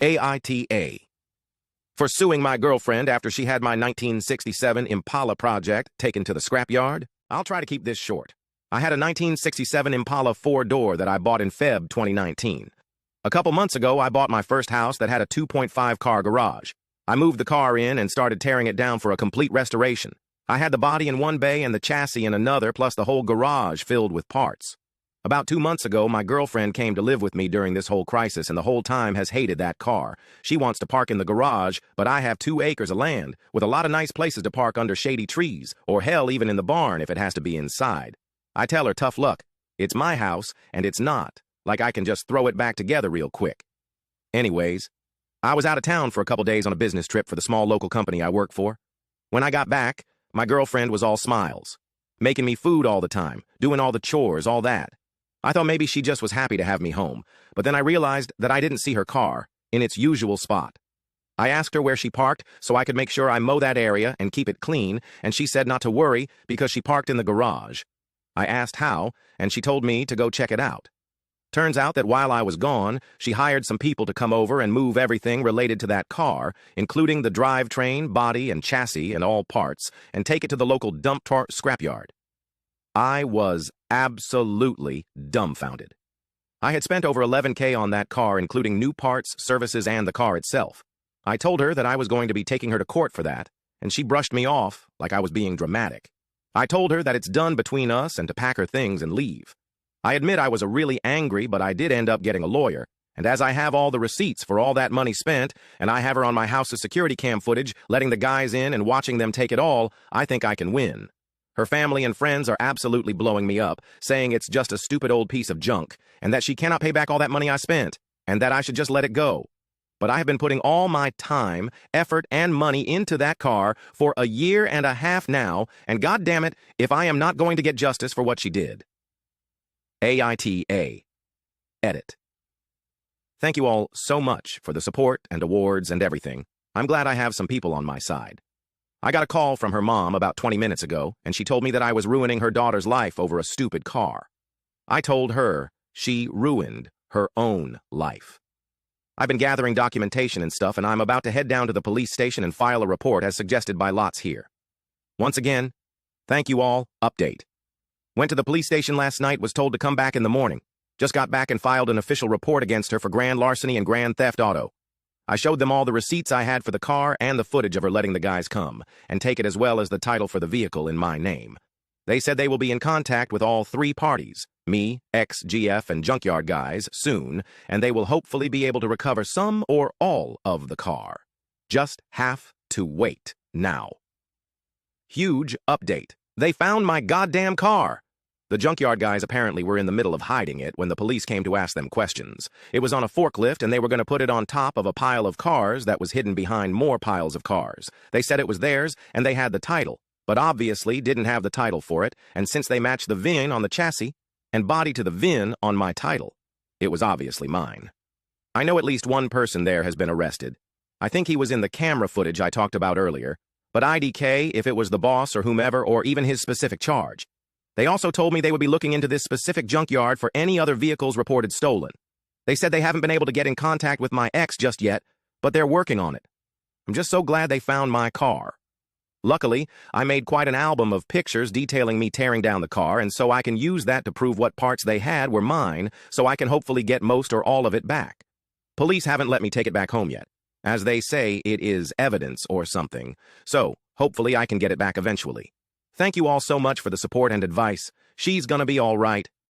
AITA. For suing my girlfriend after she had my 1967 Impala project taken to the scrapyard? I'll try to keep this short. I had a 1967 Impala 4-door that I bought in Feb 2019. A couple months ago, I bought my first house that had a 2.5-car garage. I moved the car in and started tearing it down for a complete restoration. I had the body in one bay and the chassis in another, plus the whole garage filled with parts. About 2 months ago, my girlfriend came to live with me during this whole crisis and the whole time has hated that car. She wants to park in the garage, but I have 2 acres of land with a lot of nice places to park under shady trees, or hell, even in the barn if it has to be inside. I tell her tough luck. It's my house, and it's not like I can just throw it back together real quick. Anyways, I was out of town for a couple days on a business trip for the small local company I work for. When I got back, my girlfriend was all smiles, making me food all the time, doing all the chores, all that. I thought maybe she just was happy to have me home, but then I realized that I didn't see her car in its usual spot. I asked her where she parked so I could make sure I mow that area and keep it clean, and she said not to worry because she parked in the garage. I asked how, and she told me to go check it out. Turns out that while I was gone, she hired some people to come over and move everything related to that car, including the drivetrain, body, and chassis and all parts, and take it to the local dump scrapyard. I was absolutely dumbfounded. I had spent over $11,000 on that car, including new parts, services, and the car itself. I told her that I was going to be taking her to court for that, and she brushed me off like I was being dramatic. I told her that it's done between us and to pack her things and leave. I admit I was really angry, but I did end up getting a lawyer, and as I have all the receipts for all that money spent, and I have her on my house's security cam footage, letting the guys in and watching them take it all, I think I can win. Her family and friends are absolutely blowing me up, saying it's just a stupid old piece of junk, and that she cannot pay back all that money I spent, and that I should just let it go. But I have been putting all my time, effort, and money into that car for 1.5 years now, and goddammit if I am not going to get justice for what she did. AITA. Edit. Thank you all so much for the support and awards and everything. I'm glad I have some people on my side. I got a call from her mom about 20 minutes ago, and she told me that I was ruining her daughter's life over a stupid car. I told her she ruined her own life. I've been gathering documentation and stuff, and I'm about to head down to the police station and file a report as suggested by lots here. Once again, thank you all. Update. Went to the police station last night, was told to come back in the morning. Just got back and filed an official report against her for grand larceny and grand theft auto. I showed them all the receipts I had for the car and the footage of her letting the guys come, and take it as well as the title for the vehicle in my name. They said they will be in contact with all 3 parties, me, ex-GF, and junkyard guys, soon, and they will hopefully be able to recover some or all of the car. Just have to wait now. Huge update. They found my goddamn car! The junkyard guys apparently were in the middle of hiding it when the police came to ask them questions. It was on a forklift, and they were going to put it on top of a pile of cars that was hidden behind more piles of cars. They said it was theirs, and they had the title, but obviously didn't have the title for it, and since they matched the VIN on the chassis and body to the VIN on my title, it was obviously mine. I know at least one person there has been arrested. I think he was in the camera footage I talked about earlier, but IDK if it was the boss or whomever or even his specific charge. They also told me they would be looking into this specific junkyard for any other vehicles reported stolen. They said they haven't been able to get in contact with my ex just yet, but they're working on it. I'm just so glad they found my car. Luckily, I made quite an album of pictures detailing me tearing down the car, and so I can use that to prove what parts they had were mine, so I can hopefully get most or all of it back. Police haven't let me take it back home yet. As they say, it is evidence or something, so hopefully I can get it back eventually. Thank you all so much for the support and advice. She's gonna be all right.